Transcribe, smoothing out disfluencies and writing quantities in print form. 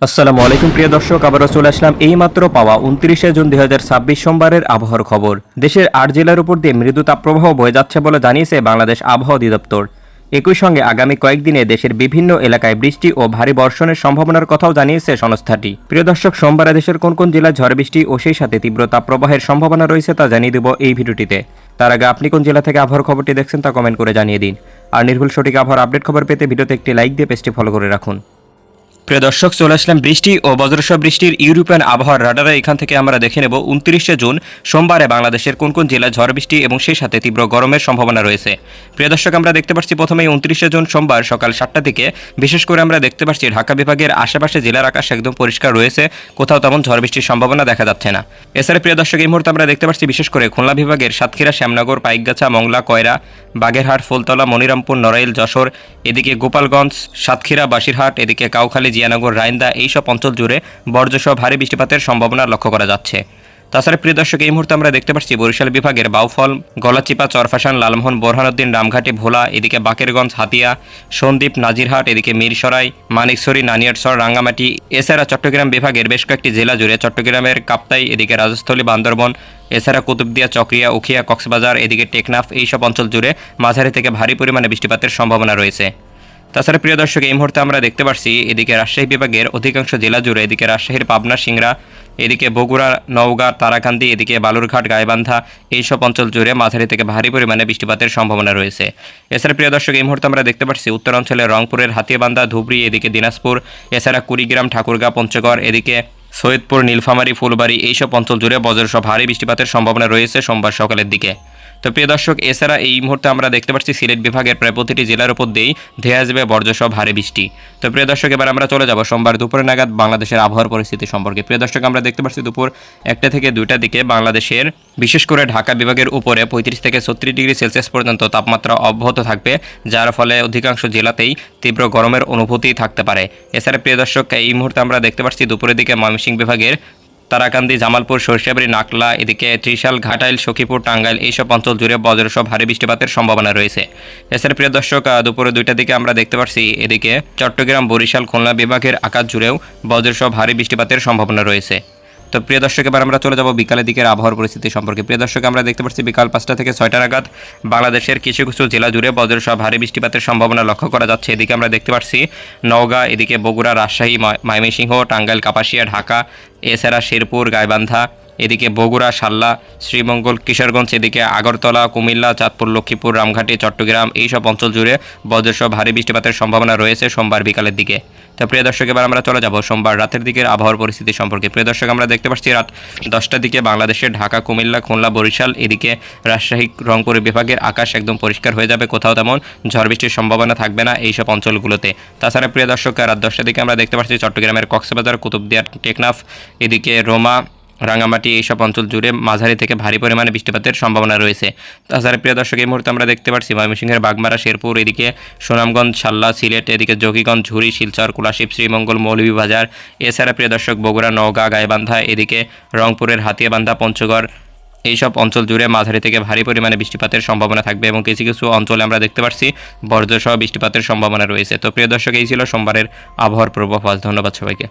আসসালামু আলাইকুম প্রিয় দর্শক, আবারও চলে আসলাম এইমাত্র পাওয়া 29শে জুন 2026 সোমবারের আবহাওয়ার খবর। দেশের 8 জেলার উপর দিয়ে মৃদু তাপপ্রবাহ বয়ে যাচ্ছে বলে জানিয়েছে বাংলাদেশ আবহাওয়া অধিদপ্তর। একই সঙ্গে আগামী কয়েকদিনে দেশের বিভিন্ন এলাকায় বৃষ্টি ও ভারী বর্ষণের সম্ভাবনার কথাও জানিয়েছে সংস্থাটি। প্রিয় দর্শক, সোমবারে দেশের কোন কোন জেলায় ঝড় বৃষ্টি ও সেই সাথে তীব্র তাপপ্রবাহের সম্ভাবনা রয়েছে তা জানিয়ে দেব এই ভিডিওটিতে। তার আগে আপনি কোন জেলা থেকে আবহাওয়ার খবরটি দেখছেন তা কমেন্ট করে জানিয়ে দিন। আর নির্ভুল সঠিক আবহাওয়ার আপডেট খবর পেতে ভিডিওতে একটি লাইক দিয়ে পেজটি ফলো করে রাখুন। প্রিয় দর্শক, চলে আসলাম বৃষ্টি ও বজ্রসহ বৃষ্টির ইউরোপিয়ান আবহাওয়ার রাডারে। এখান থেকে আমরা দেখে নেব 29শে জুন সোমবারে বাংলাদেশের কোন কোন জেলায় ঝড় বৃষ্টি এবং সেই সাথে তীব্র গরমের সম্ভাবনা রয়েছে। প্রিয় দর্শক, আমরা দেখতে পাচ্ছি প্রথমেই 29শে জুন সোমবার সকাল 7টা থেকে বিশেষ করে আমরা দেখতে পাচ্ছি ঢাকা বিভাগের আশেপাশে জেলার আকাশ একদম পরিষ্কার রয়েছে, কোথাও তেমন ঝড় বৃষ্টির সম্ভাবনা দেখা যাচ্ছে না। এছাড়া প্রিয় দর্শক, এই মুহূর্তে আমরা দেখতে পাচ্ছি বিশেষ করে খুলনা বিভাগের সাতক্ষীরা, শ্যামনগর, পাইকগাছা, মংলা, কয়রা, বাগেরহাট, ফুলতলা, মনিরামপুর, নড়াইল, যশোর, এদিকে গোপালগঞ্জ, সাতক্ষীরা, বাসিরহাট, এদিকে কাউখালী, জিয়ানগর, রাইন্দা এইসব অঞ্চল জুড়ে বজ্রসহ ভারী বৃষ্টিপাতের সম্ভাবনা লক্ষ্য করা যাচ্ছে। তাছাড়া প্রিয় দর্শক, এই মুহূর্তে আমরা দেখতে পাচ্ছি বরিশাল বিভাগের বাউফল, গলাচিপা, চরফাশান, লালমোহন, বোরহানুদ্দিন, রামঘাটি, ভোলা, এদিকে বাকেরগঞ্জ, হাতিয়া, সন্দ্বীপ, নাজিরহাট, এদিকে মিরসরাই, মানিকছড়ি, নানিয়ারসর, রাঙ্গামাটি। এছাড়া চট্টগ্রাম বিভাগের বেশ কয়েকটি জেলা জুড়ে চট্টগ্রামের কাপ্তাই, এদিকে রাজস্থলী, বান্দরবন, এছাড়া কুতুবদিয়া, চকরিয়া, উখিয়া, কক্সবাজার, এদিকে টেকনাফ এইসব অঞ্চল জুড়ে মাঝারি থেকে ভারী পরিমাণে বৃষ্টিপাতের সম্ভাবনা রয়েছে। তাছাড়া প্রিয় দর্শক, এই মুহূর্তে আমরা দেখতে পাচ্ছি এদিকে রাজশাহী বিভাগের অধিকাংশ জেলা জুড়ে, এদিকে রাজশাহীর পাবনা, সিংড়া, এদিকে বগুড়া, নওগাঁ, তারাকান্দি, এদিকে বালুরঘাট, গাইবান্ধা এইসব অঞ্চল জুড়ে মাঝারি থেকে ভারী পরিমাণে বৃষ্টিপাতের সম্ভাবনা রয়েছে। এছাড়া প্রিয় দর্শক, এই মুহূর্তে আমরা দেখতে পাচ্ছি উত্তরাঞ্চলের রংপুরের হাতিয়াবান্ধা, ধুবড়ী, এদিকে দিনাজপুর, এছাড়া কুড়িগ্রাম, ঠাকুরগাঁ, পঞ্চগড়, এদিকে সৈয়দপুর, নীলফামারী, ফুলবাড়ি এইসব অঞ্চল জুড়ে বজ্রসহ ভারী বৃষ্টিপাতের সম্ভাবনা রয়েছে সোমবার সকালের দিকে। তো প্রিয় দর্শক, এছাড়া এই মুহূর্তে আমরা দেখতে পাচ্ছি সিলেট বিভাগের প্রায় প্রতিটি জেলার উপর দিয়েই ধেয়ে আসবে বজ্রসহ ভারী বৃষ্টি। তো প্রিয় দর্শক, এবার আমরা চলে যাব সোমবার দুপুরে নাগাদ বাংলাদেশের আবহাওয়ার পরিস্থিতি সম্পর্কে। প্রিয় দর্শক, আমরা দেখতে পাচ্ছি দুপুর 1টা থেকে 2টার দিকে বাংলাদেশের বিশেষ করে ঢাকা বিভাগের উপরে 35 থেকে 36 ডিগ্রি সেলসিয়াস পর্যন্ত তাপমাত্রা অব্যাহত থাকবে, যার ফলে অধিকাংশ জেলাতেই তীব্র গরমের অনুভূতি থাকতে পারে। এছাড়া প্রিয় দর্শক, এই মুহূর্তে আমরা দেখতে পাচ্ছি দুপুরের দিকে ময়মনসিংহ বিভাগের তারাকান্দি, জামালপুর, সরিষাবাড়ি, নাকলা, এদিকে ত্রিশাল, ঘাটাইল, সখীপুর, টাঙ্গাইল এইসব অঞ্চল জুড়ে বজ্রসহ ভারী বৃষ্টিপাতের সম্ভাবনা রয়েছে। এছাড়া প্রিয় দর্শক, দুপুরে 2টার দিকে আমরা দেখতে পাচ্ছি এদিকে চট্টগ্রাম, বরিশাল, খুলনা বিভাগের আকাশ জুড়েও বজ্রসহ ভারী বৃষ্টিপাতের সম্ভাবনা রয়েছে। তো প্রিয় দর্শক, এবার আমরা চলে যাব বিকালের দিকের আবহাওয়ার পরিস্থিতি সম্পর্কে। প্রিয় দর্শক, আমরা দেখতে পাচ্ছি বিকাল 5টা থেকে 6টা নাগাদ বাংলাদেশের কিছু কিছু জেলা জুড়ে বজ্রসহ ভারী বৃষ্টিপাতের সম্ভাবনা লক্ষ্য করা যাচ্ছে। এদিকে আমরা দেখতে পাচ্ছি নওগাঁ, এদিকে বগুড়া, রাজশাহী, ময়মনসিংহ, টাঙ্গাইল, কাপাসিয়া, ঢাকা, এছাড়া শেরপুর, গাইবান্ধা, এদিকে বগুড়া, সাল্লা, শ্রীমঙ্গল, কিশোরগঞ্জ, এদিকে আগরতলা, কুমিল্লা, চাঁদপুর, লক্ষ্মীপুর, রামঘাটি, চট্টগ্রাম এইসব অঞ্চল জুড়ে বজ্রসহ ভারী বৃষ্টিপাতের সম্ভাবনা রয়েছে সোমবার বিকালের দিকে। তো প্রিয় দর্শক, এবার আমরা চলে যাব সোমবার রাতের দিকের আবহাওয়ার পরিস্থিতি সম্পর্কে। প্রিয় দর্শক, আমরা দেখতে পাচ্ছি রাত 10টার দিকে বাংলাদেশের ঢাকা, কুমিল্লা, খুলনা, বরিশাল, এদিকে রাজশাহী, রংপুর বিভাগের আকাশ একদম পরিষ্কার হয়ে যাবে, কোথাও তেমন ঝড় বৃষ্টির সম্ভাবনা থাকবে না এইসব অঞ্চলগুলোতে। তাছাড়া প্রিয় দর্শক, রাত 10টার দিকে আমরা দেখতে পাচ্ছি চট্টগ্রামের কক্সবাজার, কুতুবদিয়া, টেকনাফ, এদিকে রোমা, রাঙ্গামাটি এইসব অঞ্চল জুড়ে মাঝারি থেকে ভারী পরিমাণে বৃষ্টিপাতের সম্ভাবনা রয়েছে। তাছাড়া প্রিয় দর্শক, এই মুহূর্তে আমরা দেখতে পাচ্ছি ময়মনসিংহের বাগমারা, শেরপুর, এদিকে সুনামগঞ্জ, সাল্লা, সিলেট, এদিকে জকিগঞ্জ, ঝুরি, শিলচর, কুলাশিব, শ্রীমঙ্গল, মৌলভীবাজার, এছাড়া প্রিয় দর্শক বগুড়া, নওগাঁ, গাইবান্ধা, এদিকে রংপুরের হাতিয়াবান্ধা, পঞ্চগড় এইসব অঞ্চল জুড়ে মাঝারি থেকে ভারী পরিমাণে বৃষ্টিপাতের সম্ভাবনা থাকবে এবং কিছু কিছু অঞ্চলে আমরা দেখতে পাচ্ছি বজ্রসহ বৃষ্টিপাতের সম্ভাবনা রয়েছে। তো প্রিয় দর্শক, এই ছিল সোমবারের আবহাওয়ার পূর্বাভাস। ধন্যবাদ সবাইকে।